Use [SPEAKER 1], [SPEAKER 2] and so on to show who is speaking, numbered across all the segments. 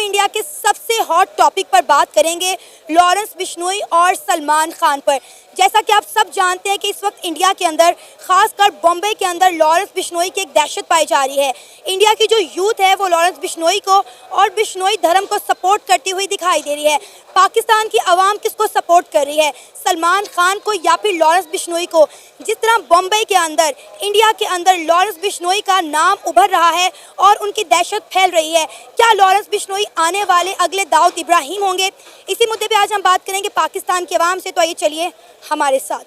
[SPEAKER 1] India के सबसे hot topic पर बात करेंगे, लॉरेंस बिश्नोई और सलमान खान पर। जैसा कि आप सब जानते हैं कि इस वक्त इंडिया के अंदर, खासकर बॉम्बे के अंदर, लॉरेंस बिश्नोई की एक दहशत पाई जा रही है। इंडिया की जो यूथ है वो लॉरेंस बिश्नोई को और बिश्नोई धर्म को सपोर्ट करती हुई दिखाई दे रही है। पाकिस्तान की आवाम किसको सपोर्ट कर रही है, सलमान खान को या फिर लॉरेंस बिश्नोई को? जिस तरह बॉम्बे के अंदर, इंडिया के अंदर लॉरेंस बिश्नोई का नाम उभर रहा है और उनकी दहशत फैल रही है, क्या लॉरेंस बिश्नोई आने वाले अगले दाऊद इब्राहिम होंगे? इसी मुद्दे पे आज हम बात करेंगे पाकिस्तान के अवाम से। तो आइए चलिए हमारे साथ।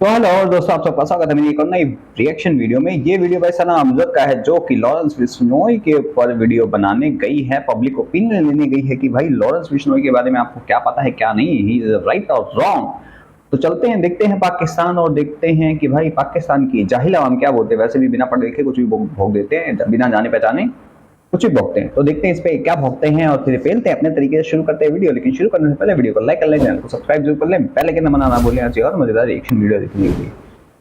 [SPEAKER 2] तो हेलो और दोस्तों, आप सबका स्वागत है मेरी एक और नई रिएक्शन वीडियो में। ये वीडियो भाई सना अमजद का है, जो कि लॉरेंस बिश्नोई के ऊपर वीडियो बनाने गई है, पब्लिक ओपिनियन लेने गई है कि भाई लॉरेंस बिश्नोई के बारे में आपको क्या पता है क्या नहीं, ही इज राइट और रॉन्ग। तो चलते हैं, देखते हैं पाकिस्तान और देखते हैं कि भाई पाकिस्तान की जाहिल आवाम क्या बोलते हैं। वैसे भी बिना पढ़े लिखे कुछ भी भोग देते हैं, बिना जाने पहचाने कुछ भी भोगते हैं। तो देखते हैं इस पे क्या भोगते हैं और फिर पेलते हैं, अपने तरीके से शुरू करते हैं वीडियो। लेकिन शुरू करने से पहले वीडियो को लाइक कर लें, चैनल को सब्सक्राइब जरूर कर लें, पहले के नंबर ना भूलें और मजेदार रिएक्शन वीडियो देखने के लिए।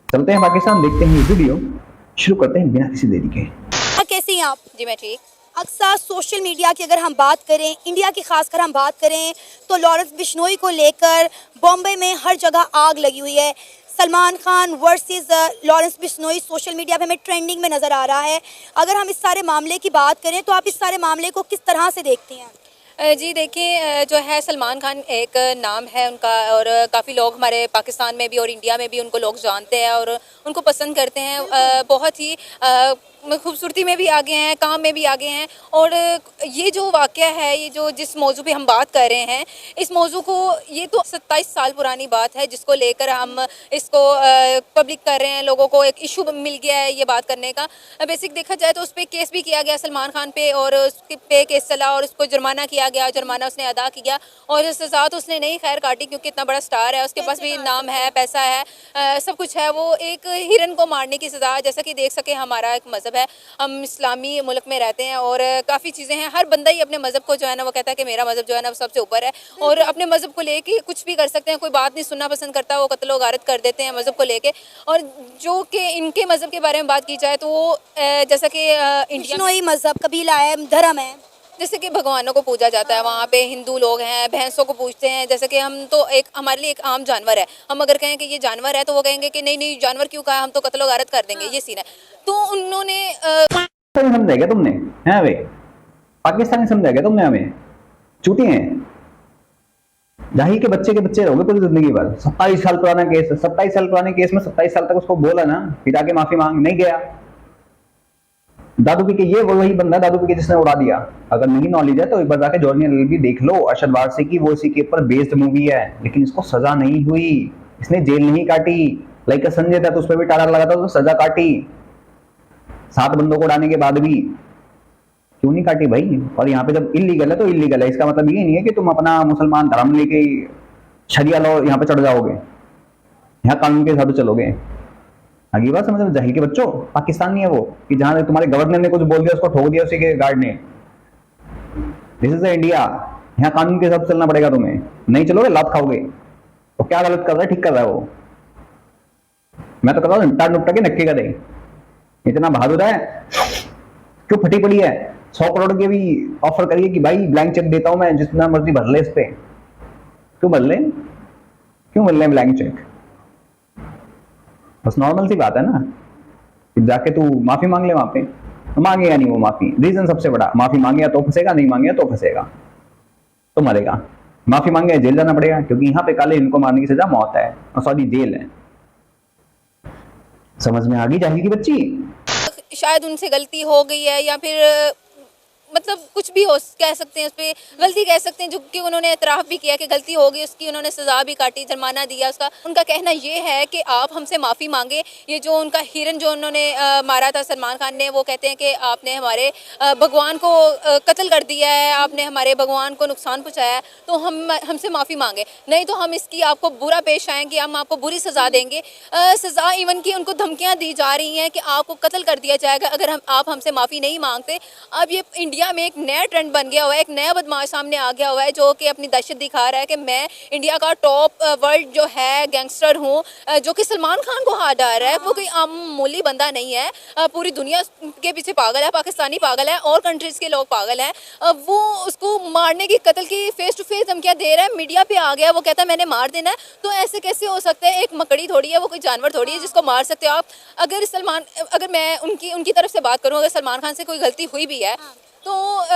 [SPEAKER 2] चलते हैं पाकिस्तान, देखते हैं वीडियो, शुरू करते हैं बिना किसी देरी के।
[SPEAKER 1] कैसे हैं आप?
[SPEAKER 3] जी मैं ठीक।
[SPEAKER 1] अक्सर सोशल मीडिया की अगर हम बात करें, इंडिया की खासकर हम बात करें, तो लॉरेंस बिश्नोई को लेकर बॉम्बे में हर जगह आग लगी हुई है। Salman Khan versus Lawrence Bishnoi social media पे हमें ट्रेंडिंग में नज़र आ रहा है। अगर हम इस सारे मामले की बात करें तो आप इस सारे मामले को किस तरह से देखते हैं?
[SPEAKER 3] जी देखिए, जो है सलमान खान एक नाम है उनका, और काफ़ी लोग हमारे पाकिस्तान में भी और इंडिया में भी उनको लोग जानते हैं और उनको पसंद करते हैं। बहुत ही खूबसूरती में भी आगे हैं, काम में भी आगे हैं। और ये जो वाक़या है, ये जो जिस मौजू पे हम बात कर रहे हैं, इस मौजू को, ये तो 27 साल पुरानी बात है जिसको लेकर हम इसको पब्लिक कर रहे हैं। लोगों को एक इशू मिल गया है ये बात करने का। बेसिक देखा जाए तो उस पर केस भी किया गया सलमान खान पे, और उसके पे केस चला और उसको जुर्माना किया गया। जुर्माना उसने अदा किया और सज़ा तो उसने नहीं खैर काटी, क्योंकि इतना बड़ा स्टार है, उसके पास भी नाम है, पैसा है, सब कुछ है। वो एक हिरन को मारने की सज़ा, जैसा कि देख सके हमारा एक मज़हब है, हम इस्लामी मुल्क में रहते हैं और काफ़ी चीज़ें हैं। हर बंदा ही अपने मज़हब को जो है ना, वो कहता है कि मेरा मज़हब जो है ना वो सबसे ऊपर है, और अपने मज़हब को लेके कुछ भी कर सकते हैं। कोई बात नहीं सुनना पसंद करता, वो कत्ल व गारत कर देते हैं मज़हब को लेके। और जो कि इनके मज़हब के बारे में बात की जाए तो वो जैसा कि इंडिया
[SPEAKER 1] बिश्नोई मज़हब, कबीला है, धर्म है,
[SPEAKER 3] जैसे कि भगवानों को पूजा जाता है। वहाँ पे हिंदू लोग हैं, भैंसों को पूजते हैं। जैसे कि हम तो एक, हमारे लिए एक आम जानवर है। हम अगर कहें कि ये जानवर है तो वो कहेंगे कि नहीं नहीं, जानवर क्यों कहा, हम तो कत्ल गारत कर देंगे। ये सीन है। तो उन्होंने
[SPEAKER 2] समझा क्या तुमने? हैं वे पाकिस्तानी समझा क्या तुमने? हमें चूती हैं, जाहिल के बच्चे रहोगे पूरी जिंदगी भर। 27 साल पुराना केस, 27 साल पुराने केस में 27 साल तक उसको बोला ना, पिता के माफी मांग, नहीं गया। दादू पी के ये वही बंदा, दादू पी के जिसने उड़ा दिया। अगर नहीं नॉलेज है तो एक बार जाके जॉर्नियन भी देख लो, अरशद वारसी की, वो इसी के ऊपर बेस्ड मूवी है। लेकिन इसको सजा नहीं हुई, इसने जेल नहीं काटी। लाइक संजय दत्त, उस पर भी टारा लगा था तो सजा काटी, 7 बंदों को उड़ाने के बाद भी। क्यों नहीं काटी भाई? और यहाँ पे जब इलीगल है तो इलीगल है, इसका मतलब ये नहीं है कि तुम अपना मुसलमान धर्म लेके शरिया लॉ यहाँ पे चढ़ जाओगे, यहाँ कानून के हिसाब से चलोगे। आगे बात समझ, जाहिल के बच्चों, पाकिस्तान नहीं है वो कि जहां तुम्हारे गवर्नर ने कुछ बोल दिया उसको ठोक दिया उसी के गार्ड ने। दिस इज इंडिया, यहाँ कानून के हिसाब से चलना पड़ेगा। तुम्हें नहीं चलोगे लात खाओगे। तो क्या गलत कर रहा है, ठीक कर रहा है वो? मैं तो कर रहा हूँ निपटा नुपटा के नक्के का दे। इतना बहादुर है, क्यों फटी पड़ी है? 100 करोड़ के भी ऑफर करिए कि भाई ब्लैंक चेक देता हूं मैं, जितना मर्जी भर ले इस पे। क्यों भर ले, क्यों भर ले ब्लैंक चेक? बस नॉर्मल सी बात है ना कि जाके तू माफी मांग ले वहां पे। तो मांगेगा नहीं वो माफी, रीजन सबसे बड़ा, माफी मांगेगा तो फंसेगा, नहीं मांगेगा तो फंसेगा, तो मरेगा। माफी मांगेगा जेल जाना पड़ेगा, क्योंकि यहाँ पे काले इनको मारने की सजा मौत है, और सॉरी जेल है। समझ में आ गई जाहिल की बच्ची?
[SPEAKER 3] शायद उनसे गलती हो गई है, या फिर मतलब कुछ भी हो, कह सकते हैं, उस पर गलती कह सकते हैं, जो कि उन्होंने एतराफ़ भी किया कि गलती हो गई उसकी, उन्होंने सज़ा भी काटी, जुर्माना दिया उसका। उनका कहना ये है कि आप हमसे माफ़ी मांगे। ये जो उनका हिरन जो उन्होंने मारा था सलमान खान ने, वो कहते हैं कि आपने हमारे भगवान को कत्ल कर दिया है, आपने हमारे भगवान को नुकसान पहुँचाया है, तो हमसे माफ़ी मांगे, नहीं तो हम इसकी आपको बुरा पेश आएंगे, हम आपको बुरी सज़ा देंगे। सज़ा इवन की उनको धमकियाँ दी जा रही हैं कि आपको कत्ल कर दिया जाएगा अगर आप हमसे माफ़ी नहीं मांगते। अब ये इंडिया में एक नया ट्रेंड बन गया हुआ है, एक नया बदमाश सामने आ गया हुआ है जो कि अपनी दहशत दिखा रहा है कि मैं इंडिया का टॉप वर्ल्ड जो है गैंगस्टर हूँ, जो कि सलमान खान को हाथ डाल रहा है। वो कोई मामूली बंदा नहीं है, पूरी दुनिया के पीछे पागल है, पाकिस्तानी पागल है और कंट्रीज़ के लोग पागल हैं। वो उसको मारने की, कत्ल की फेस टू फेस धमकियाँ दे रहा है, मीडिया पे आ गया, वो कहता है मैंने मार देना है। तो ऐसे कैसे हो सकता है? एक मकड़ी थोड़ी है, वो कोई जानवर थोड़ी है जिसको मार सकते हो आप। अगर मैं उनकी तरफ से बात करूँ, अगर सलमान खान से कोई गलती हुई भी है तो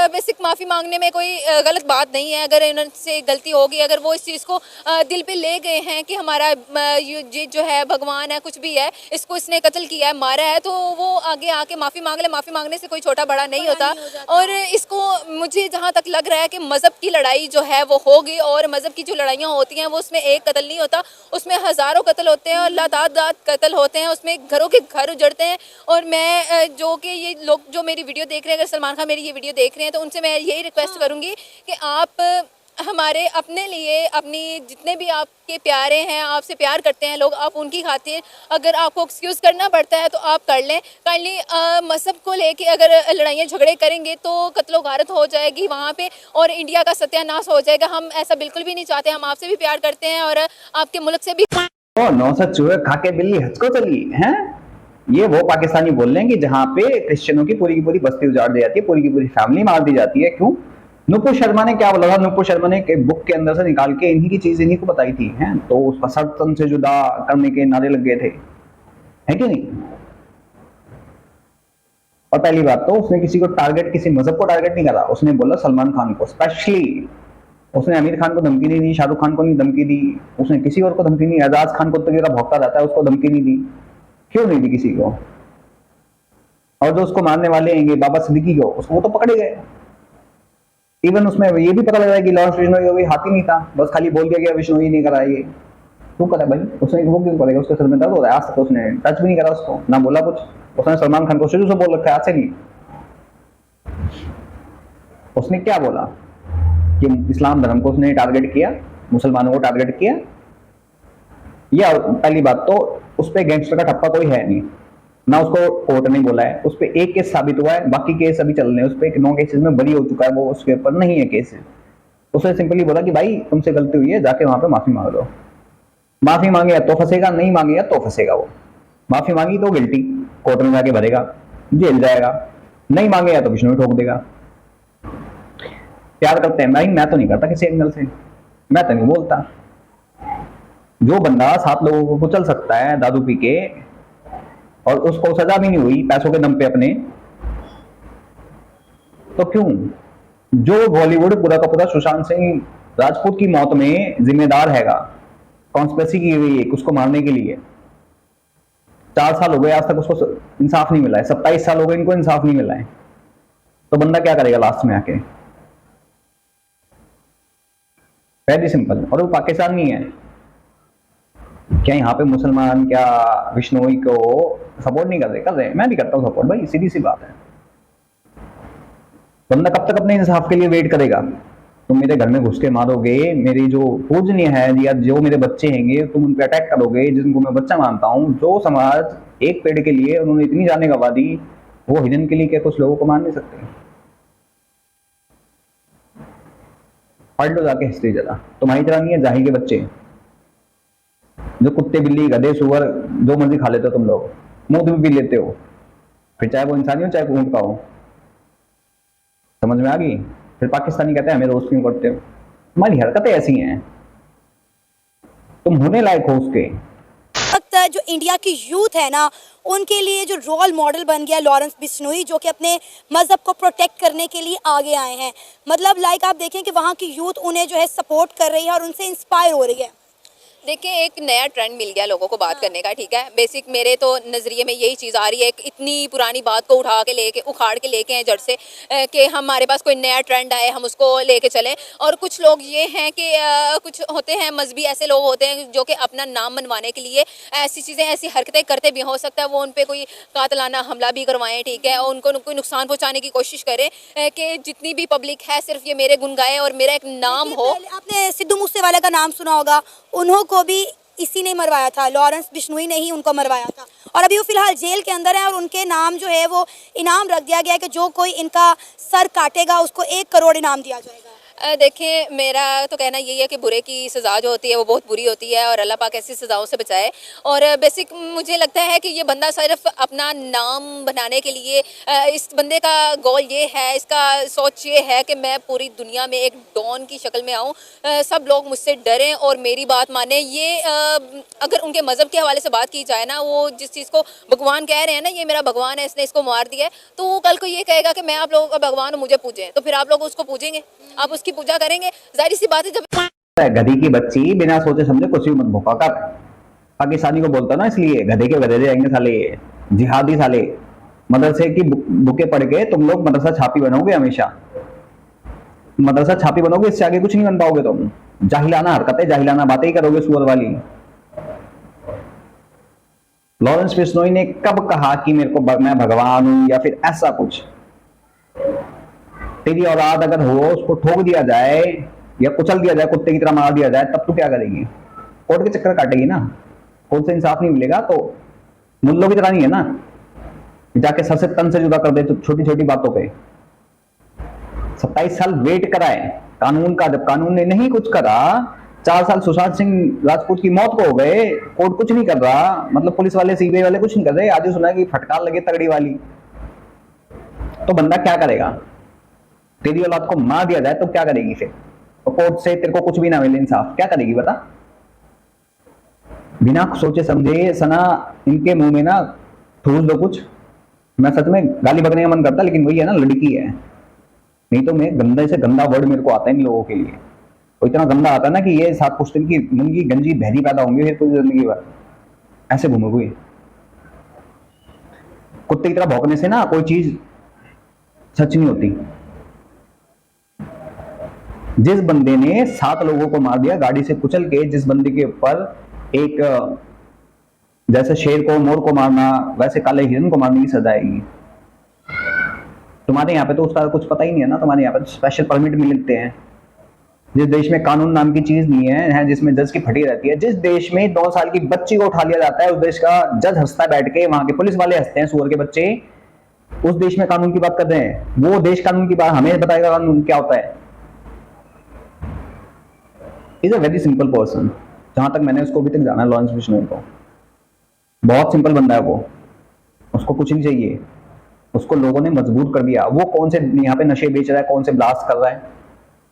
[SPEAKER 3] बेसिक माफ़ी मांगने में कोई गलत बात नहीं है। अगर इनसे गलती होगी, अगर वो इस चीज़ को दिल पे ले गए हैं कि हमारा ये जो है भगवान है, कुछ भी है, इसको इसने कत्ल किया है, मारा है, तो वो आगे आके माफ़ी मांग ले। माफ़ी मांगने से कोई छोटा बड़ा नहीं होता। और इसको मुझे जहाँ तक लग रहा है कि मज़हब की लड़ाई जो है वो होगी, और मज़हब की जो लड़ाइयाँ होती हैं वो उसमें एक कत्ल नहीं होता, उसमें हज़ारों कत्ल होते हैं और लातादाद कत्ल होते हैं, उसमें घरों के घर उजड़ते हैं। और मैं जो कि ये लोग जो मेरी वीडियो देख रहे हैं, अगर सलमान खान मेरी ये वीडियो देख रहे हैं तो उनसे मैं यही रिक्वेस्ट करूंगी कि आप हमारे अपने लिए, अपनी जितने भी आपके प्यारे हैं, आपसे प्यार करते हैं लोग, आप उनकी खातिर अगर आपको एक्सक्यूज़ करना पड़ता है तो आप कर लें। काइंडली मज़हब को लेके अगर लड़ाइयाँ झगड़े करेंगे तो कत्लो गारत हो जाएगी वहाँ पे और इंडिया का सत्यानाश हो जाएगा। हम ऐसा बिल्कुल भी नहीं चाहते। हम आपसे भी प्यार करते हैं और आपके मुल्क से भी।
[SPEAKER 2] ओ 900 चूहे खा के बिल्ली हज को चली हैं। ये वो पाकिस्तानी बोल रहे हैं कि जहाँ पे क्रिश्चियनों की पूरी बस्ती उजाड़ दी जाती है, पूरी की पूरी फैमिली मार दी जाती है। क्यों? नुपुर शर्मा ने क्या बोला था? नुपुर शर्मा ने एक बुक के अंदर से निकाल के इन्हीं की चीज इन्हीं को बताई थी, हैं? तो उस पर सल्तन से जुदा करने के नारे लग गए थे, है कि नहीं? और पहली बात तो उसने किसी को टारगेट, किसी मजहब को टारगेट नहीं करा। उसने बोला सलमान खान को स्पेशली। उसने आमिर खान को धमकी नहीं दी, शाहरुख खान को नहीं धमकी दी, उसने किसी और को धमकी नहीं। एजाज खान कुत्ते का भौंकता रहता है, उसको धमकी नहीं दी। क्यों नहीं दी किसी को? और जो उसको मारने वाले हैं बाबा सिद्दीकी को, उसको वो तो पकड़े गए। इवन उसमें ये भी पता लगा कि लॉरेंस बिश्नोई कोई हाथी नहीं था, बस खाली बोल दिया गया बिश्नोई नहीं करा। ये क्यों करा भाई? उसने वो क्यों करेगा? उसके सर में दर्द हो रहा है, आज तक उसने टच भी नहीं करा उसको, ना बोला कुछ। उसने सलमान खान को शुरू से बोल रखा है, आज से नहीं। उसने क्या बोला कि इस्लाम धर्म को उसने टारगेट किया, मुसलमानों को टारगेट किया। या पहली बात तो उस पर गैंगस्टर का ठप्पा कोई है नहीं, ना उसको कोर्ट ने बोला है। उस पर एक केस साबित हुआ है, बाकी केस अभी चल रहे हैं। उस पर 9 केसेस में बरी हो चुका है, वो उसके ऊपर नहीं है केस। उसने सिंपली बोला कि भाई तुमसे गलती हुई है, जाके वहां पे माफी मांग लो। माफी मांगे तो फंसेगा, नहीं मांगेगा तो फंसेगा। वो माफी मांगी तो गिल्टी, कोर्ट में जाके भरेगा, जेल जाएगा। नहीं मांगेगा तो बिश्नोई ठोक देगा। प्यार करते हैं भाई, मैं तो नहीं करता किसी एंगल से, मैं तो नहीं बोलता। जो बंदा 7 लोगों को कुचल सकता है दारू पी के और उसको सजा भी नहीं हुई पैसों के दम पे अपने, तो क्यों? जो बॉलीवुड पूरा का पूरा सुशांत सिंह राजपूत की मौत में जिम्मेदार हैगा, कॉन्स्पिरेसी की हुई है उसको मारने के लिए। 4 साल हो गए आज तक उसको इंसाफ नहीं मिला है, 27 साल हो गए इनको इंसाफ नहीं मिला है। तो बंदा क्या करेगा लास्ट में आके? Very simple. और वो पाकिस्तानी है क्या? यहाँ पे मुसलमान क्या बिश्नोई को सपोर्ट नहीं कर रहे? कर रहे हैं, मैं भी करता हूँ सपोर्ट भाई, सीधी सी बात है। बंदा कब तक अपने इंसाफ के लिए वेट करेगा? तुम मेरे घर में घुस के मारोगे, मेरी जो पूजनीय है या जो मेरे बच्चे हैंगे तुम उन पे अटैक करोगे, जिनको मैं बच्चा मानता हूँ। जो समाज एक पेड़ के लिए उन्होंने इतनी जाने गवा दी, वो हिरन के लिए क्या कुछ लोगों को मार नहीं सकते? पढ़ लो जाके हिस्ट्री जरा। तुम्हारी तरह नहीं है जाहिल के बच्चे जो कुत्ते बिल्ली गधे सुअर जो मर्जी खा लेते हो तुम लोग, मुंह भी पी लेते हो, फिर चाहे वो इंसानी हो चाहे वो ऊँट का हो। समझ में आ गई? फिर पाकिस्तानी कहते हैं हमें रोस्ट क्यों करते हो? तुम्हारी हरकतें ऐसी हैं, तुम होने लायक हो उसके।
[SPEAKER 1] जो इंडिया की यूथ है ना, उनके लिए जो रोल मॉडल बन गया लॉरेंस बिश्नोई, जो कि अपने मज़हब को प्रोटेक्ट करने के लिए आगे आए हैं। मतलब लाइक आप देखें कि वहाँ की यूथ उन्हें जो है सपोर्ट कर रही है और उनसे इंस्पायर हो रही है।
[SPEAKER 3] देखिए, एक नया ट्रेंड मिल गया लोगों को बात करने का, ठीक है। बेसिक मेरे तो नज़रिए में यही चीज़ आ रही है, एक इतनी पुरानी बात को उखाड़ के लेके हैं जड़ से कि हमारे पास कोई नया ट्रेंड आए, हम उसको लेके चलें। और कुछ लोग ये हैं कि कुछ होते हैं मजहबी ऐसे लोग होते हैं जो कि अपना नाम मनवाने के लिए ऐसी चीज़ें, ऐसी हरकतें करते भी। हो सकता है वो उन पर कोई कातलाना हमला भी करवाएं, ठीक है, और उनको कोई नुकसान पहुँचाने की कोशिश करें कि जितनी भी पब्लिक है सिर्फ ये मेरे गुन गाए और मेरा एक नाम हो।
[SPEAKER 1] आपने सिद्धू मूसेवाला का नाम सुना होगा, उन्हों को भी इसी ने मरवाया था, लॉरेंस बिश्नोई ने ही उनको मरवाया था। और अभी वो फिलहाल जेल के अंदर हैं और उनके नाम जो है वो इनाम रख दिया गया है कि जो कोई इनका सर काटेगा उसको 1 करोड़ इनाम दिया जाएगा।
[SPEAKER 3] देखिए, मेरा तो कहना यही है कि बुरे की सज़ा जो होती है वो बहुत बुरी होती है और अल्लाह पाक ऐसी सज़ाओं से बचाए। और बेसिक मुझे लगता है कि ये बंदा सिर्फ अपना नाम बनाने के लिए इस बंदे का गोल ये है, इसका सोच ये है कि मैं पूरी दुनिया में एक डॉन की शक्ल में आऊँ, सब लोग मुझसे डरें और मेरी बात माने। ये अगर उनके मज़हब के हवाले से बात की जाए ना, वो जिस चीज़ को भगवान कह रहे हैं ना, ये मेरा भगवान है, इसने इसको मार दिया है, तो वो कल को ये कहेगा कि मैं आप लोगों का भगवान हूँ, मुझे पूजें, तो फिर आप लोग उसको पूजेंगे, आप उसकी पूजा करेंगे। जाहिर सी बात है जब
[SPEAKER 2] गधी की बच्ची बिना सोचे समझे कुछ भी मत भौंका कर। पाकिस्तानी को बोलता ना, इसलिए गधे के गधे जाएंगे साले, जिहादी साले। मदरसे की बुकें पढ़ के तुम लोग मदरसा छापी बनोगे, हमेशा मदरसा छापी बनोगे, इससे आगे कुछ नहीं बन पाओगे तुम। जाहिलाना हरकतें, जाहिलाना बातें ही करोगे सुअर वाली। लॉरेंस बिश्नोई ने कब कहा कि मेरे को मैं भगवान हूं या फिर ऐसा कुछ? तेरी औलाद अगर हो, उसको ठोक दिया जाए या कुचल दिया जाए, कुत्ते की तरह मार दिया जाए, तब तो क्या करेगी? कोर्ट के चक्कर काटेगी ना। कोर्ट से इंसाफ नहीं मिलेगा तो मुल्लों की तरह नहीं है ना, जाके सर से तन से जुदा कर दे तो छोटी छोटी बातों पे। 27 साल वेट कराए कानून का, जब कानून ने नहीं कुछ करा। 4 साल सुशांत सिंह राजपूत की मौत को हो गए, कोर्ट कुछ नहीं कर रहा, मतलब पुलिस वाले सीबीआई वाले कुछ नहीं कर रहे। आज ही सुना कि फटकार लगे तगड़ी वाली, तो बंदा क्या करेगा? तेरी औलाद को मार दिया जाए तो क्या करेगी फिर? तो कोर्ट से तेरे को कुछ भी ना मिले इंसाफ, क्या करेगी बता? बिना सोचे समझे सना इनके मुंह में ना ठूस दो कुछ। मैं सच में गाली बकने का मन करता, लेकिन वही है ना, लड़की है। नहीं तो मैं गंदा से गंदा वर्ड मेरे को आता है इन लोगों के लिए, वो इतना गंदा आता है ना कि ये 7 पुश्तन की नंगी गंजी बहरी पैदा होंगे फिर पूरी जिंदगी भर ऐसे घूमोगे। कुत्ते की तरह भौंकने से ना कोई चीज सच नहीं होती। जिस बंदे ने 7 लोगों को मार दिया गाड़ी से कुचल के, जिस बंदे के ऊपर एक जैसे शेर को मोर को मारना, वैसे काले हिरन को मारने की सजा आएगी। तुम्हारे यहाँ पे तो उसका कुछ पता ही नहीं है ना। तुम्हारे यहाँ पे स्पेशल परमिट मिलते हैं। जिस देश में कानून नाम की चीज नहीं है, जिसमें जज की फटी रहती है, जिस देश में 2 साल की बच्ची को उठा लिया जाता है, उस देश का जज हंसता है बैठ के, वहां के पुलिस वाले हंसते हैं, सुअर के बच्चे। उस देश में कानून की बात कर रहे हैं, वो देश कानून की बात हमें बताएगा कानून क्या होता है। Is a very simple person. जहां तक मैंने उसको अभी तक जाना, लॉरेंस बिश्नोई को, बहुत सिंपल बंदा है वो। उसको कुछ नहीं चाहिए, उसको लोगों ने मजबूर कर दिया। वो कौन से यहाँ पे नशे बेच रहा है, कौन से ब्लास्ट कर रहा है,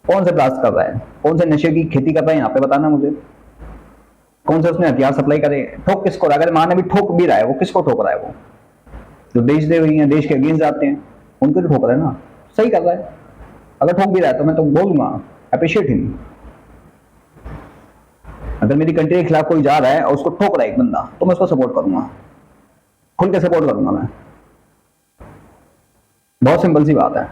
[SPEAKER 2] कौन से ब्लास्ट कर रहा है, कौन से नशे की खेती कर रहा है यहाँ पे बताना मुझे। कौन से उसने हथियार सप्लाई करे, ठोक किसको रहा है? अगर माने भी ठोक भी रहा है, वो किसको ठोक रहा है? वो जो देश दे रही है, देश के अगेंस्ट जाते हैं, उनको तो ठोक रहा है ना, सही कर रहा है। अगर ठोक भी रहा है तो मैं तो बोलूंगा अप्रिशिएट हिम। अगर मेरी कंट्री के खिलाफ कोई जा रहा है और उसको ठोक रहा है एक बंदा, तो मैं उसको सपोर्ट करूंगा, खुल के सपोर्ट करूंगा मैं। बहुत सिंपल सी बात है।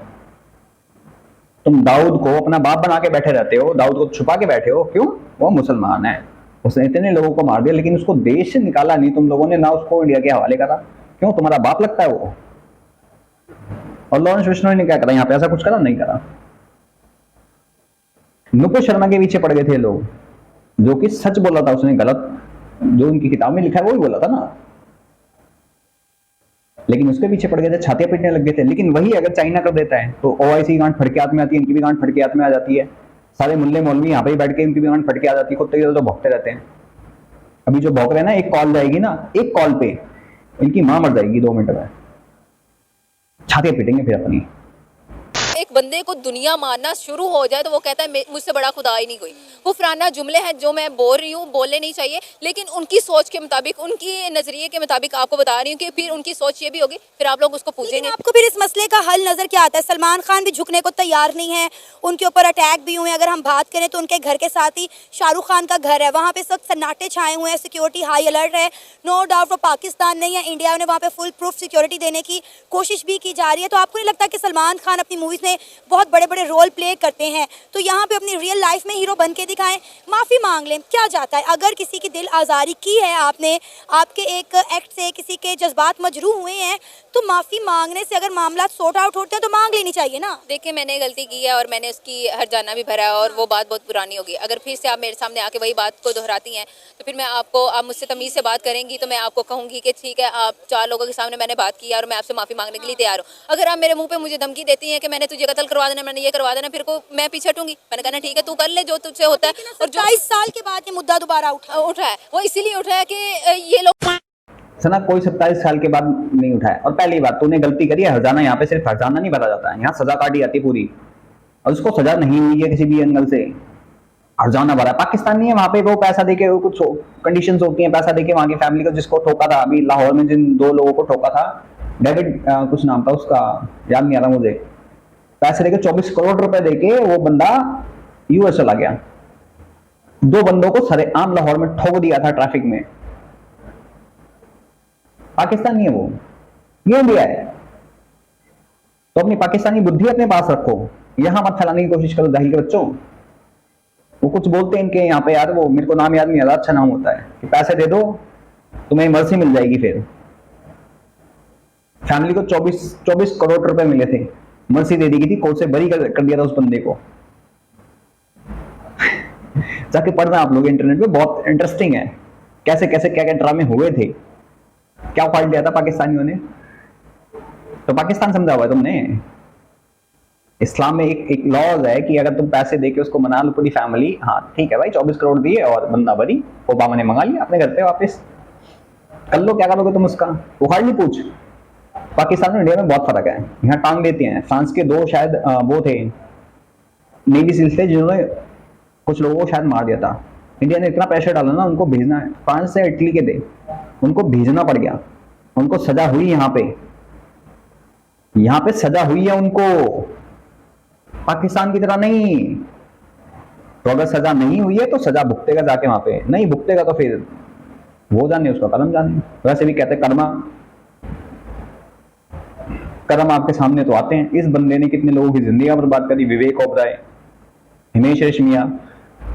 [SPEAKER 2] तुम दाऊद को अपना बाप बना के बैठे रहते हो, दाऊद को छुपा के बैठे हो, क्यों? वो मुसलमान है, उसने इतने लोगों को मार दिया, लेकिन उसको देश से निकाला नहीं तुम लोगों ने, ना उसको इंडिया के हवाले करा। क्यों? तुम्हारा बाप लगता है वो। और लॉरेंस बिश्नोई ने क्या करा यहाँ पे? ऐसा कुछ करा? नहीं करा। नुपुर शर्मा के पीछे पड़ गए थे लोग, जो कि सच बोला था उसने, गलत जो उनकी किताब में लिखा है वही बोला था ना, लेकिन उसके पीछे पड़ गए थे, छातियां पीटने लग गए थे। लेकिन वही अगर चाइना कर देता है तो ओआईसी की गांठ फटके हाथ में आती है, इनकी भी गांठ फटके हाथ में आ जाती है। सारे मुल्ले मौलवी यहाँ पे बैठ के इनकी भी गांठ फटके आ जाती है, कुत्ते तो भौंकते रहते हैं। अभी जो भौंक रहे हैं ना, एक कॉल जाएगी ना, एक कॉल पे इनकी मां मर जाएगी 2 मिनट में, छातियां पीटेंगे फिर अपनी।
[SPEAKER 3] एक बंदे को दुनिया मारना शुरू हो जाए तो वो कहता है मुझसे बड़ा खुदा ही नहीं कोई। कुफराना जुमले हैं जो मैं बोल रही हूँ, बोलने नहीं चाहिए, लेकिन उनकी सोच के मुताबिक, उनकी नजरिए के मुताबिक आपको बता रही हूँ कि फिर उनकी सोच ये भी होगी, फिर आप लोग उसको पूछेंगे।
[SPEAKER 1] आपको फिर इस मसले का हल नजर क्या आता है? सलमान खान भी झुकने को तैयार नहीं है, उनके ऊपर अटैक भी हुए। अगर हम बात करें तो उनके घर के साथ ही शाहरुख खान का घर है, वहाँ पे सब सन्नाटे छाए हुए हैं, सिक्योरिटी हाई अलर्ट है। नो डाउट वो पाकिस्तान नहीं है, इंडिया ने वहाँ पे फुल प्रूफ सिक्योरिटी देने की कोशिश भी की जा रही है। तो आपको नहीं लगता कि सलमान खान अपनी मूवीज में बहुत बड़े बड़े रोल प्ले करते हैं, तो यहाँ पे अपनी रियल लाइफ में हीरो बन के दिखाएं, माफ़ी मांग लें, क्या जाता है? अगर किसी की दिल आज़ारी की है आपने, आपके एक एक्ट से किसी के जज्बात मजरूह हुए हैं, तो माफ़ी मांगने से अगर मामला सॉर्ट आउट होते हैं तो मांग लेनी चाहिए ना।
[SPEAKER 3] देखिए, मैंने गलती की है और मैंने उसकी हर्जाना भी भरा है और वो बात बहुत पुरानी होगी। अगर फिर से आप मेरे सामने आके वही बात को दोहराती हैं तो फिर आप मुझसे तमीज़ से बात करेंगी तो मैं आपको कहूँगी कि ठीक है, आप 4 लोगों के सामने मैंने बात की है और मैं आपसे माफ़ी मांगने के लिए तैयार हूँ। अगर आप मेरे मुँह पे मुझे धमकी देती हैं कि मैंने तुझे कत्ल करवा देना, मैंने ये करवा देना, फिर को मैं पीछे हटूंगी। मैंने कहना ठीक है, तू कर ले जो तुझसे होता है। और जो
[SPEAKER 1] 27 साल के बाद ये मुद्दा दोबारा
[SPEAKER 3] उठा है वो इसीलिए उठा है कि ये लोग
[SPEAKER 2] सना कोई 27 साल के बाद नहीं उठाया। और पहली बात, तूने गलती करी है, हर्जाना यहाँ पे सिर्फ हर्जाना नहीं भरा जाता है, यहाँ सजा काटी जाती है पूरी, और उसको सजा नहीं हुई है किसी भी एंगल से, हर्जाना भरा। पाकिस्तान नहीं है, वहां पे वो पैसा देके, वो कुछ कंडीशंस होती हैं, पैसा देके वहां की फैमिली को, जिसको ठोका था अभी लाहौर में, जिन 2 लोगों को ठोका था, डेविड कुछ नाम था उसका, याद नहीं आ रहा मुझे, पैसे देके 24 करोड़ रुपए देके वो बंदा यूएस चला गया। 2 बंदों को सरेआम लाहौर में ठोक दिया था ट्रैफिक में। पाकिस्तान नहीं है वो, ये इंडिया है। तो अपनी पाकिस्तानी बुद्धि अपने पास रखो, यहां मत फैलाने की कोशिश करो जाहिल के बच्चों। वो कुछ बोलते हैं इनके यहाँ पे यार, वो मेरे को नाम याद नहीं आ रहा, अच्छा नाम होता है कि पैसे दे दो तुम्हें मर्सी मिल जाएगी। फिर फैमिली को 24 करोड़ रुपए मिले थे, मर्सी दे दी गई थी, कोर्ट से बरी कर दिया था उस बंदे को। जाके पढ़ना आप लोग इंटरनेट पे, बहुत इंटरेस्टिंग है कैसे कैसे क्या क्या ड्रामे हुए थे, क्या उखाड़ दिया था पाकिस्तानियों ने। तो पाकिस्तान समझा हुआ है तुमने। इस्लाम में एक लॉज है कि अगर तुम पैसे देके उसको मना लो पूरी फैमिली, हाँ ठीक है भाई 24 करोड़ दिए और बंदा बरी, ओबामा ने मंगा लिया अपने घर पे वापस, कर लो क्या करोगे तुम उसका, उखाड़ ली पूछ। पाकिस्तान और इंडिया में बहुत फर्क है, यहाँ टांग देते हैं। फ्रांस के 2 शायद वो थे नेवी सील्स थे जिन्होंने कुछ लोगों को शायद मार दिया था। इंडिया ने इतना प्रेशर डाला ना उनको भेजना है, फ्रांस से इटली के थे, उनको भेजना पड़ गया, उनको सजा हुई यहाँ पे सजा हुई है उनको, पाकिस्तान की तरह नहीं। तो अगर सजा नहीं हुई है तो सजा भुगतेगा जाके वहां पे, नहीं भुगतेगा तो फिर वो जाने उसका कलम जाने। वैसे भी कहते कर्म आपके सामने तो आते हैं। इस बंदे ने कितने लोगों की जिंदगी बर्बाद करी, विवेक ओबराय, हिमेश रेशमिया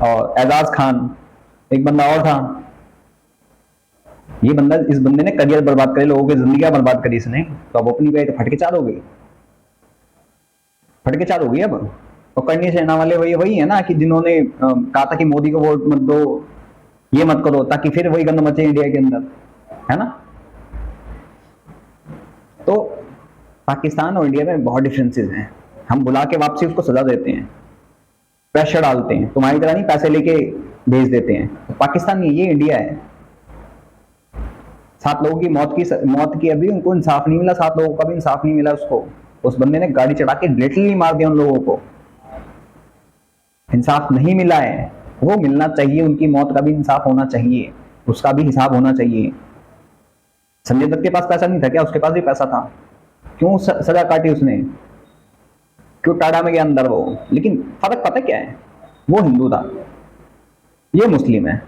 [SPEAKER 2] और एजाज खान, एक बंदा और था। इस बंदे ने करियर बर्बाद करे, लोगों की जिंदगी बर्बाद करी इसने। तो अब अपनी पे फटके चार हो गई, अब। और करनी सेना वाले वही है ना कि जिन्होंने कहा था कि मोदी को वोट मत दो, ये मत करो, ताकि फिर वही गंद मचे इंडिया के अंदर, है ना। तो पाकिस्तान और इंडिया में बहुत डिफरेंसेस हैं। हम बुला के वापसी उसको सजा देते हैं, प्रेशर डालते हैं, तुम्हारी तरह नहीं पैसे लेके भेज देते हैं। तो पाकिस्तान नहीं, ये इंडिया है। 7 लोगों की मौत की अभी उनको इंसाफ नहीं मिला, 7 लोगों का भी इंसाफ नहीं मिला उसको। उस बंदे ने गाड़ी चढ़ा के लिटरली मार दिया उन लोगों को, इंसाफ नहीं मिला है। वो मिलना चाहिए, उनकी मौत का भी इंसाफ होना चाहिए, उसका भी हिसाब होना चाहिए। संजय दत्त के पास पैसा नहीं था क्या? उसके पास भी पैसा था, क्यों सजा काटी उसने, क्यों टाड़ा में गया अंदर वो। लेकिन फर्क पता क्या है, वो हिंदू था, ये मुस्लिम है।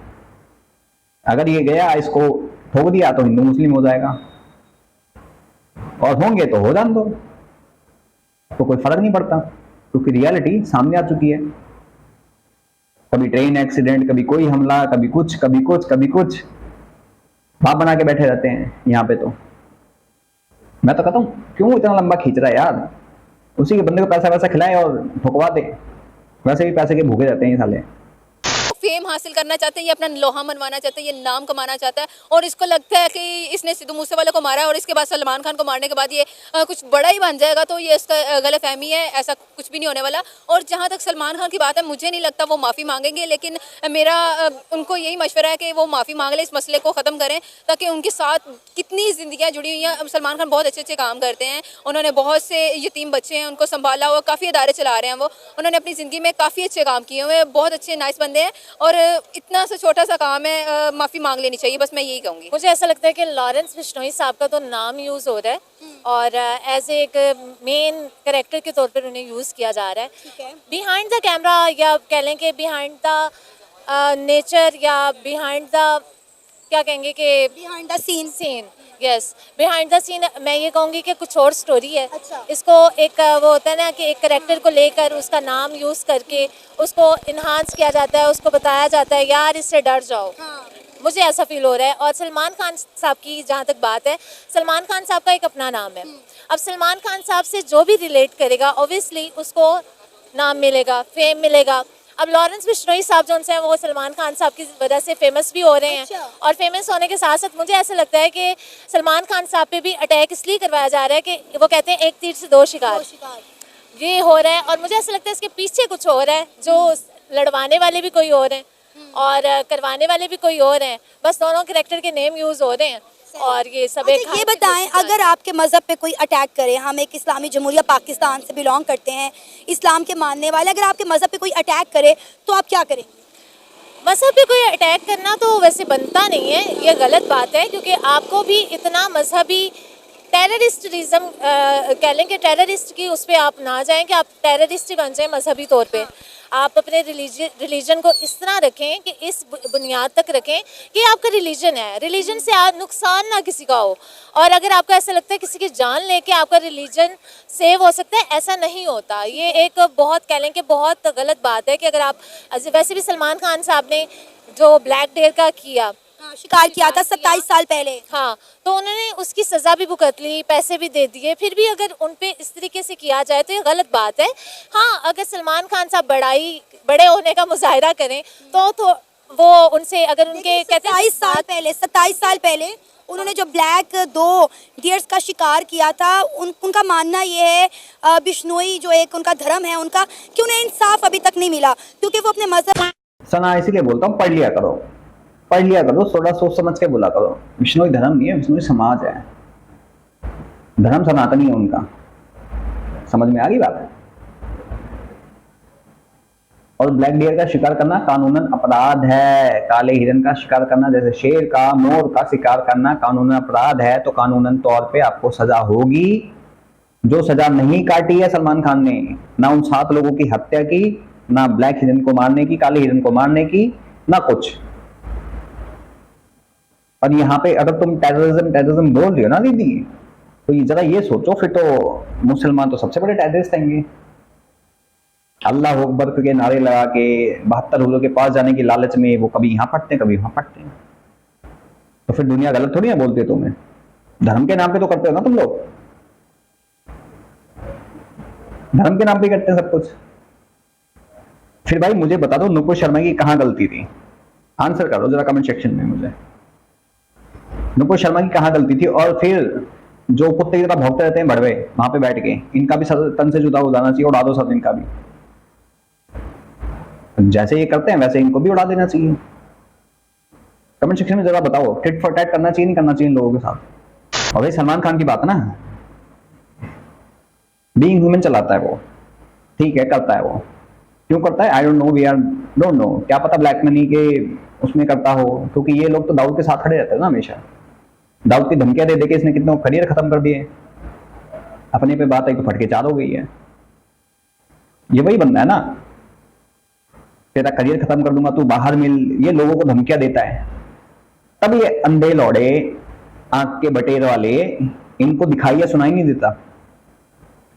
[SPEAKER 2] अगर ये गया इसको ठोक दिया तो हिंदू मुस्लिम हो जाएगा, और होंगे तो हो जान दो, तो कोई फर्क नहीं पड़ता, क्योंकि रियलिटी सामने आ चुकी है। कभी ट्रेन एक्सीडेंट, कभी कोई हमला, कभी कुछ कभी कुछ कभी कुछ, बाप बना के बैठे रहते हैं यहाँ पे। तो मैं तो कहता हूँ क्यों इतना लंबा खींच रहा है यार, उसी के बंदे को पैसा वैसा खिलाए और ठुकवा दे। वैसे भी पैसे के भूखे रहते हैं ये साले।
[SPEAKER 3] फेम हासिल करना चाहते हैं, ये अपना लोहा मनवाना चाहते हैं, ये नाम कमाना चाहता है, और इसको लगता है कि इसने सिद्धू मूसेवाला को मारा और इसके बाद सलमान खान को मारने के बाद ये कुछ बड़ा ही बन जाएगा। तो ये इसका गलतफहमी है, ऐसा कुछ भी नहीं होने वाला। और जहाँ तक सलमान खान की बात है, मुझे नहीं लगता वो माफ़ी मांगेंगे, लेकिन मेरा उनको यही मशवरा है कि वो माफ़ी मांग ले, इस मसले को ख़त्म करें, ताकि उनके साथ कितनी ज़िंदगियाँ जुड़ी हुई हैं। सलमान खान बहुत अच्छे अच्छे काम करते हैं, उन्होंने बहुत से यतीम बच्चे हैं उनको संभाला हुआ, काफ़ी अदारे चला रहे हैं वो, उन्होंने अपनी ज़िंदगी में काफ़ी अच्छे काम किए हुए हैं, बहुत अच्छे नाइस बंदे हैं। और इतना सा छोटा सा काम है, माफ़ी मांग लेनी चाहिए, बस मैं यही कहूँगी।
[SPEAKER 4] मुझे ऐसा लगता है कि लॉरेंस बिश्नोई साहब का तो नाम यूज़ हो रहा है और एज एक मेन कैरेक्टर के तौर पर उन्हें यूज़ किया जा रहा है। बिहाइंड द कैमरा, या कह लें कि बिहाइंड द नेचर, या बिहाइंड द क्या कहेंगे कि
[SPEAKER 1] behind the scene,
[SPEAKER 4] yes, behind the scene मैं ये कहूँगी कि कुछ और स्टोरी है।
[SPEAKER 1] अच्छा।
[SPEAKER 4] इसको एक वो होता है ना कि एक करेक्टर को लेकर उसका नाम यूज़ करके उसको इन्हांस किया जाता है, उसको बताया जाता है यार इससे डर जाओ।
[SPEAKER 1] हाँ।
[SPEAKER 4] मुझे ऐसा फील हो रहा है। और सलमान खान साहब की जहाँ तक बात है, सलमान खान साहब का एक अपना नाम है। अब सलमान खान साहब से जो भी रिलेट करेगा ऑब्वियसली उसको नाम मिलेगा, फेम मिलेगा। अब लॉरेंस बिश्नोई साहब जो हैं वो सलमान खान साहब की वजह से फेमस भी हो रहे हैं।
[SPEAKER 1] अच्छा।
[SPEAKER 4] और फेमस होने के साथ साथ मुझे ऐसा लगता है कि सलमान खान साहब पे भी अटैक इसलिए करवाया जा रहा है कि वो कहते हैं एक तीर से दो शिकार, ये हो रहा है। और मुझे ऐसा लगता है इसके पीछे कुछ हो रहा है, जो लड़वाने वाले भी कोई और हैं और करवाने वाले भी कोई और हैं, बस दोनों कैरेक्टर के नेम यूज़ हो रहे हैं और ये सब एक
[SPEAKER 1] अच्छा, ये बताएं, अगर आपके मज़हब पे कोई अटैक करे, हम एक इस्लामी जमहूरिया पाकिस्तान से बिलोंग करते हैं, इस्लाम के मानने वाले, अगर आपके मज़हब पे कोई अटैक करे तो आप क्या करेंगे?
[SPEAKER 4] मज़हब पे कोई अटैक करना तो वैसे बनता नहीं है, ये गलत बात है, क्योंकि आपको भी इतना मजहबी टेररिस्टिज्म कह लें कि टेररिस्ट की उस पर आप ना जाएं कि आप टेररिस्ट ही बन जाएं मजहबी तौर पे। आप अपने रिलीजन को इस तरह रखें कि इस बुनियाद तक रखें कि आपका रिलीजन है, रिलीजन से नुकसान ना किसी का हो। और अगर आपको ऐसा लगता है किसी की जान लेके आपका रिलीजन सेव हो सकता है, ऐसा नहीं होता। ये एक बहुत कह लें कि बहुत गलत बात है कि अगर आप वैसे भी सलमान खान साहब ने जो ब्लैक डेयर का किया,
[SPEAKER 1] शिकार किया था 27 साल पहले,
[SPEAKER 4] हाँ, तो उन्होंने उसकी सज़ा भी भुगत ली, पैसे भी दे दिए, फिर भी अगर उन पे इस तरीके से किया जाए तो ये गलत बात है। हाँ, अगर सलमान खान साहब बड़े होने का मुजाहिरा करें तो वो उनसे अगर उनके कहते हैं
[SPEAKER 1] 27 साल पहले उन्होंने जो ब्लैक 2 डियर्स का शिकार किया था, उनका मानना ये है, बिश्नोई जो एक उनका धर्म है उनका, कि उन्हें इंसाफ अभी तक नहीं मिला क्योंकि वो अपने मजहब।
[SPEAKER 2] सना इसीलिए बोलता हूँ, पढ़ लिया करो, थोड़ा सोच समझ के बोला करो। विष्णुई धर्म नहीं है, विष्णुई समाज है, धर्म सनातनी है उनका। समझ में आ गई बात? और ब्लैक डियर का शिकार करना कानूनन अपराध है। काले हिरन का शिकार करना, जैसे शेर का, मोर का शिकार करना कानूनन अपराध है, तो कानूनन तौर पे आपको सजा होगी। जो सजा नहीं काटी है सलमान खान ने, ना उन 7 लोगों की हत्या की, ना ब्लैक हिरन को मारने की, काले हिरन को मारने की, ना कुछ। और यहाँ पे अगर तुम टेररिज्म बोल रही हो ना दीदी, तो ये जरा ये सोचो, फिर तो मुसलमान तो सबसे बड़े टेररिस्ट होंगे। अल्लाह अकबर के नारे लगा के 72 हुजूर के पास जाने की लालच में वो कभी यहाँ फटते हैं कभी वहां फटते हैं। तो फिर दुनिया गलत थोड़ी है बोलती है तुम्हें। धर्म के नाम पे तो करते हो ना तुम लोग, धर्म के नाम पे करते हैं सब कुछ। फिर भाई मुझे बता दो नुपुर शर्मा की कहाँ गलती थी, आंसर करो जरा कमेंट सेक्शन में मुझे। नुपुर शर्मा की कहाँ गलती थी? और फिर जो कुत्ते की तरह भौंकते रहते हैं भड़वे वहां पे बैठ के, इनका भी तन से जुदा हो जाना चाहिए, उड़ा दो सब इनका भी। जैसे ये करते हैं वैसे इनको भी उड़ा देना चाहिए। कमेंट सेक्शन में जरा बताओ, टिट फॉर टैट करना चाहिए नहीं करना चाहिए इन लोगों के साथ। और भाई सलमान खान की बात है ना, बीइंग ह्यूमन चलाता है वो, ठीक है, करता है वो। क्यों करता है I don't know, we are don't know, क्या पता ब्लैक मनी के उसमें करता हो, क्योंकि ये लोग तो दाऊद के साथ खड़े रहते हैं ना हमेशा। दाऊद की धमकियां दे देके इसने कितनों करियर खत्म कर दिए। अपने पे बात आई तो फटके 4 हो गई है। ये वही बंदा है ना, तेरा करियर खत्म कर दूंगा, तू बाहर मिल, ये लोगों को धमकियां देता है। तब ये अंधे लौड़े, आंख के बटेर वाले, इनको दिखाई या सुनाई नहीं देता।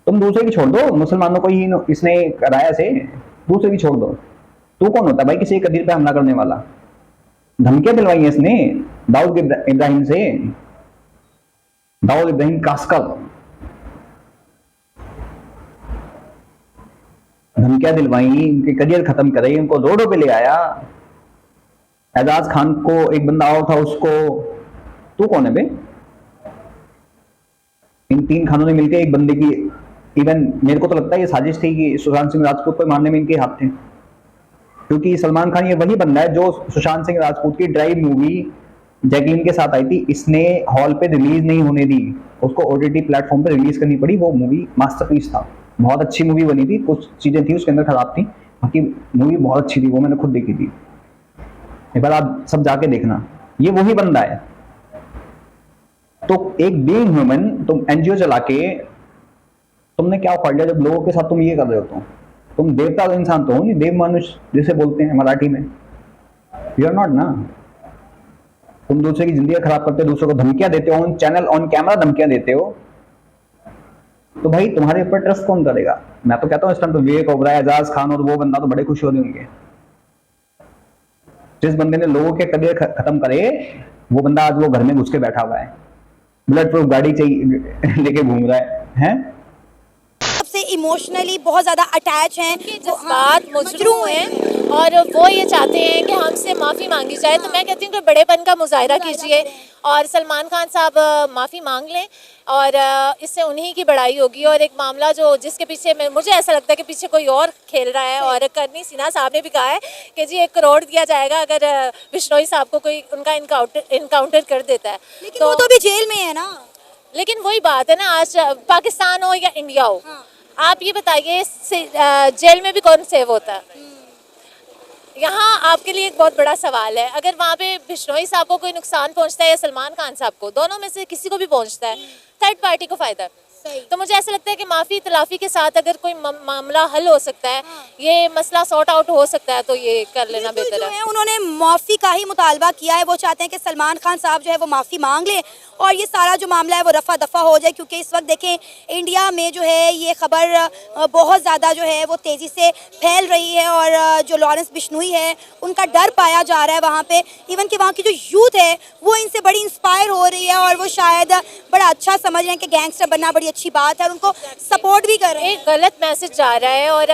[SPEAKER 2] तुम दूसरे की छोड़ दो, मुसलमानों को ही इसने कराया से, दूसरे की छोड़ दो। तू कौन होता है भाई किसी कदीर पे हमला करने वाला? धमकियां दिलवाई है इसने दाऊद इब्राहिम से, दाऊद इब्राहिम कास्कर, धमकियां दिलवाई, उनके करियर खत्म करे, उनको रोडों पे ले आया। एजाज खान को एक बंदा और था, उसको, तू कौन है बे? इन 3 खानों ने मिलकर एक बंदे की, इवन मेरे को तो लगता है ये साजिश थी कि सुशांत सिंह राजपूत को मारने में इनके हाथ थे, क्योंकि सलमान खान ये वही बंदा है जो सुशांत सिंह राजपूत की ड्राइव मूवी जैकलीन के साथ आई थी, इसने हॉल पे रिलीज नहीं होने दी, उसको ओटीटी प्लेटफॉर्म पे रिलीज करनी पड़ी। वो मूवी मास्टरपीस था, बहुत अच्छी मूवी बनी थी, कुछ चीजें थी उसके अंदर खराब थी, बाकी मूवी बहुत अच्छी थी, वो मैंने खुद देखी थी। एक बार आप सब जाके देखना, ये वही बंदा है। तो एक बीइंग ह्यूमन, तुम एनजीओ चला के तुमने क्या उखाड़ लिया जब लोगों के साथ तुम ये कर रहे हो? तुम देवता इंसान तो हो नहीं, देव मनुष्य जिसे बोलते हैं मराठी में, यू आर नॉट ना। तुम दूसरे की जिंदगी खराब करते हो, दूसरों को धमकियां देते हो, ऑन चैनल ऑन कैमरा धमकियां देते हो, तो भाई तुम्हारे ऊपर ट्रस्ट कौन करेगा? मैं तो कहता हूँ इस टाइम तो विवेक ओबराय, एजाज खान और वो बंदा तो बड़े खुश हो रहे होंगे। जिस बंदे ने लोगों के करियर खत्म करे, वो बंदा आज वो घर में घुस के बैठा हुआ है, बुलेट प्रूफ गाड़ी चाहिए लेके घूम रहा है?
[SPEAKER 1] सबसे इमोशनली बहुत ज्यादा अटैच हैं,
[SPEAKER 4] जज्बात मुजरू हैं और वो ये चाहते हैं कि हमसे माफ़ी मांगी जाए। तो मैं कहती हूँ कि बड़ेपन का मुजाहरा कीजिए और सलमान खान साहब माफ़ी मांग लें और इससे उन्हीं की बड़ाई होगी। और एक मामला जो जिसके पीछे मुझे ऐसा लगता है कि पीछे कोई और खेल रहा है, और करनी सिन्हा साहब ने भी कहा है कि जी 1 करोड़ दिया जाएगा अगर बिश्नोई साहब को कोई उनका इनकाउंटर कर देता है।
[SPEAKER 1] लेकिन वो तो अभी जेल में है ना।
[SPEAKER 4] लेकिन वही बात है ना, आज पाकिस्तान हो या इंडिया हो, आप ये बताइए जेल में भी कौन सेव होता है? यहाँ आपके लिए एक बहुत बड़ा सवाल है, अगर वहाँ पे बिश्नोई साहब को कोई नुकसान पहुँचता है या सलमान खान साहब को, दोनों में से किसी को भी पहुँचता है, थर्ड पार्टी को फायदा है। तो मुझे ऐसा लगता है कि माफ़ी तलाफ़ी के साथ अगर कोई मामला हल हो सकता है, ये मसला सॉर्ट आउट हो सकता है, तो ये कर लेना बेहतर है।
[SPEAKER 1] उन्होंने माफ़ी का ही मुतालबा किया है, वो चाहते हैं कि सलमान खान साहब जो है वो माफ़ी मांग लें और ये सारा जो मामला है वो रफा दफा हो जाए। क्योंकि इस वक्त देखें इंडिया में जो है ये खबर बहुत ज़्यादा जो है वो तेज़ी से फैल रही है और जो लॉरेंस बिश्नोई है उनका डर पाया जा रहा है वहाँ पे। इवन कि वहाँ की जो यूथ है वो इनसे बड़ी इंस्पायर हो रही है और वो शायद बड़ा अच्छा समझ रहे हैं कि गैंगस्टर बनना बड़ी अच्छी बात है और उनको सपोर्ट भी कर रहे हैं।
[SPEAKER 4] एक गलत मैसेज जा रहा है और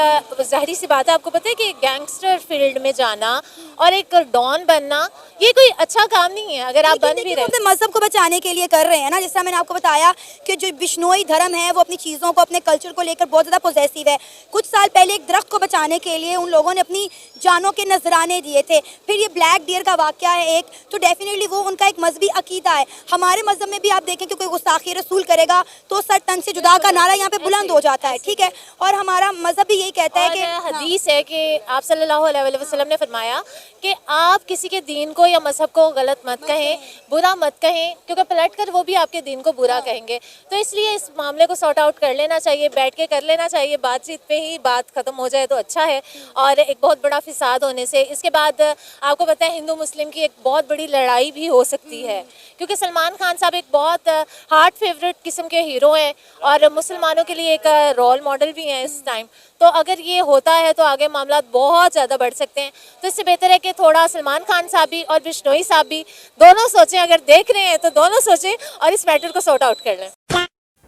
[SPEAKER 4] ज़ाहिर सी बात है, आपको पता है कि गैंगस्टर फील्ड में जाना और एक डॉन बनना ये कोई अच्छा काम नहीं है। अगर आप बन भी रहे
[SPEAKER 1] अपने मजहब को बचाने के लिए कर रहे हैं ना, जैसा मैंने आपको बताया कि जो बिश्नोई धर्म है वो अपनी चीज़ों को, अपने कल्चर को लेकर बहुत ज़्यादा पॉजिटिव है। कुछ साल पहले एक दरख्त को बचाने के लिए उन लोगों ने अपनी जानों के नजराने दिए थे। फिर ये ब्लैक डियर का वाक़या है एक, तो डेफिनेटली वो उनका एक मजहबी अकीदा है। हमारे मजहब में भी आप देखें कि कोई गुस्ताखी रसूल करेगा तो सर तन से जुदा का नारा यहाँ पे बुलंद हो जाता है, ठीक है। और हमारा मजहब भी यही कहता है कि
[SPEAKER 4] हदीस है कि आप सल्लल्लाहु अलैहि वसल्लम ने फरमाया कि आप किसी के दीन को या मजहब को गलत मत कहें, बुरा मत कहें, क्योंकि पलट कर वो भी आपके दीन को बुरा कहेंगे। तो इसलिए इस मामले को सॉर्ट आउट कर लेना चाहिए, बैठ के कर लेना चाहिए, बातचीत पे ही बात ख़त्म हो जाए तो अच्छा है। और एक बहुत बड़ा फिसाद होने से इसके बाद आपको पता है हिंदू मुस्लिम की एक बहुत बड़ी लड़ाई भी हो सकती है, क्योंकि सलमान खान साहब एक बहुत हार्ट फेवरेट किस्म के हीरो हैं और मुसलमानों के लिए एक रोल मॉडल भी हैं इस टाइम। तो अगर ये होता है तो आगे मामला बहुत ज़्यादा बढ़ सकते हैं। तो इससे बेहतर है कि थोड़ा सलमान खान साहब भी और बिश्नोई साहब भी दोनों सोचें, अगर देख रहे हैं तो दोनों सोचें और इस मैटर को सॉर्ट आउट कर लें।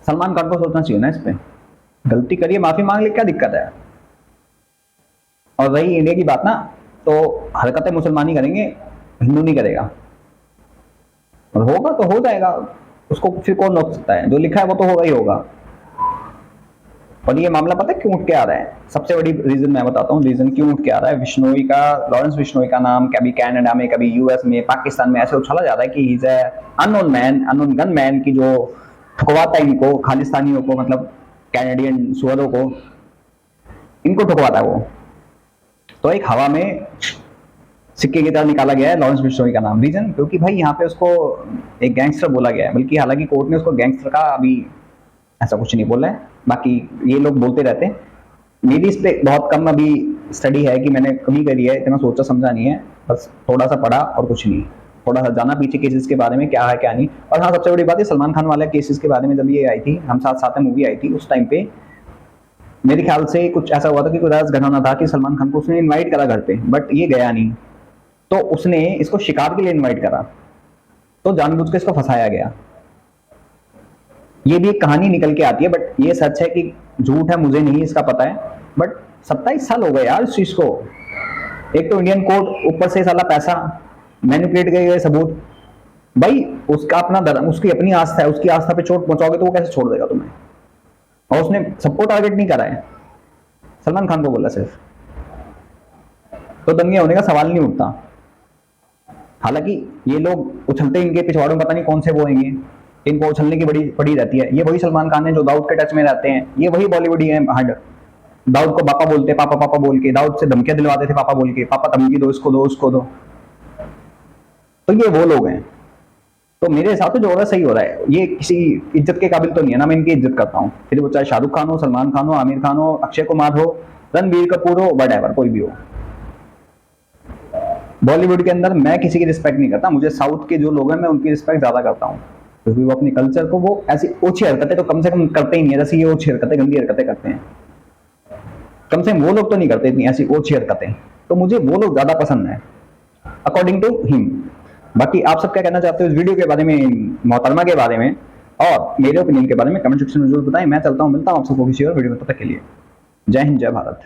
[SPEAKER 2] सलमान खान को सोचना चाहिए ना, इस पे गलती करिए, माफी मांग ले, क्या दिक्कत है? और रही इंडिया की बात ना, तो हरकतें मुसलमान ही करेंगे, हिंदू नहीं करेगा। और होगा तो हो जाएगा, उसको फिर कौन रोक सकता है? जो लिखा है वो तो होगा ही होगा। और ये मामला पता है क्यों उठ के आ रहा है? सबसे बड़ी रीजन मैं बताता हूँ, रीजन क्यों उठ के आ रहा है। बिश्नोई का, लॉरेंस बिश्नोई का नाम कभी कनाडा में, कभी यूएस में, पाकिस्तान में ऐसे उछाला जा रहा है कि he is unknown man, unknown gun man, की जो ठुकवाता है इनको, खालिस्तानियों को, मतलब कैनेडियन सुअरों को, इनको ठुकवाता है वो। तो एक हवा में सिक्के की तरह निकाला गया है लॉरेंस बिश्नोई का नाम। रीजन क्योंकि भाई यहाँ पे उसको एक गैंगस्टर बोला गया है, बल्कि हालांकि कोर्ट ने उसको गैंगस्टर का अभी ऐसा कुछ नहीं बोला है, बाकी ये लोग बोलते रहते हैं। मेरी इस पे बहुत कम अभी स्टडी है कि मैंने कमी करी है, इतना सोचा समझा नहीं है, बस थोड़ा सा पढ़ा और कुछ नहीं, थोड़ा सा जाना पीछे केसेस के बारे में क्या है क्या नहीं। और हाँ, सबसे बड़ी बात है सलमान खान वाले केसेस के बारे में, जब ये आई थी हम साथ साथ में मूवी आई थी, उस टाइम पे मेरे ख्याल से कुछ ऐसा हुआ था कि कोई राज घनाना था कि सलमान खान को उसने इन्वाइट करा घर पे, बट ये गया नहीं, तो उसने इसको शिकार के लिए इन्वाइट करा, तो जानबूझ के इसको फंसाया गया। ये भी एक कहानी निकल के आती है, बट ये सच है कि झूठ है मुझे नहीं इसका पता है, बट 27 साल हो गए यार इस चीज को। एक तो इंडियन कोर्ट, ऊपर से साला पैसा, मैनिपुलेट किए गए सबूत। भाई उसका अपना धर्म, उसकी अपनी आस्था है, उसकी आस्था पे चोट पहुंचाओगे तो वो कैसे छोड़ देगा तुम्हें? और उसने सबको टारगेट नहीं करा है, सलमान खान को बोला सिर्फ, तो दंगे होने का सवाल नहीं उठता। हालांकि ये लोग उछलते, इनके पिछवाड़ों पता नहीं कौन से वो होंगे, इनको उछलने की बड़ी पड़ी रहती है। ये वही सलमान खान है जो दाऊद के टच में रहते हैं, ये वही बॉलीवुड ही है हड। दाऊद को पापा बोलते, पापा पापा बोल के, दाऊद से धमकियां दिलवाते थे पापा बोल के, पापा धमकी दो, इसको दो, उसको दो। तो ये वो लोग हैं। तो मेरे हिसाब से जो हो रहा है सही हो रहा है, ये किसी इज्जत के काबिल तो नहीं है ना, मैं इनकी इज्जत करता हूँ, फिर वो चाहे शाहरुख खान हो, सलमान खान हो, आमिर खान हो, अक्षय कुमार हो, रणबीर कपूर हो, वटएवर कोई भी हो। बॉलीवुड के अंदर मैं किसी की रिस्पेक्ट नहीं करता, मुझे साउथ के जो लोग हैं मैं उनकी रिस्पेक्ट ज्यादा करता हूँ, क्योंकि वो अपनी कल्चर को, वो ऐसी ओछी हरकतें तो कम से कम करते ही नहीं है, जैसे ये ओछी हरकतें, गंदी हरकतें करते हैं, कम से कम वो लोग तो नहीं करते इतनी ऐसी ओछी हरकतें, तो मुझे वो लोग ज्यादा पसंद है अकॉर्डिंग टू हिम। बाकी आप सब क्या कहना चाहते हो इस वीडियो के बारे में, मोहतरमा के बारे में और मेरे ओपिनियन के बारे में कमेंट सेक्शन में जरूर बताएं। मैं चलता हूँ, मिलता हूँ आप सबको किसी और वीडियो में, तब तक के लिए जय हिंद, जय भारत।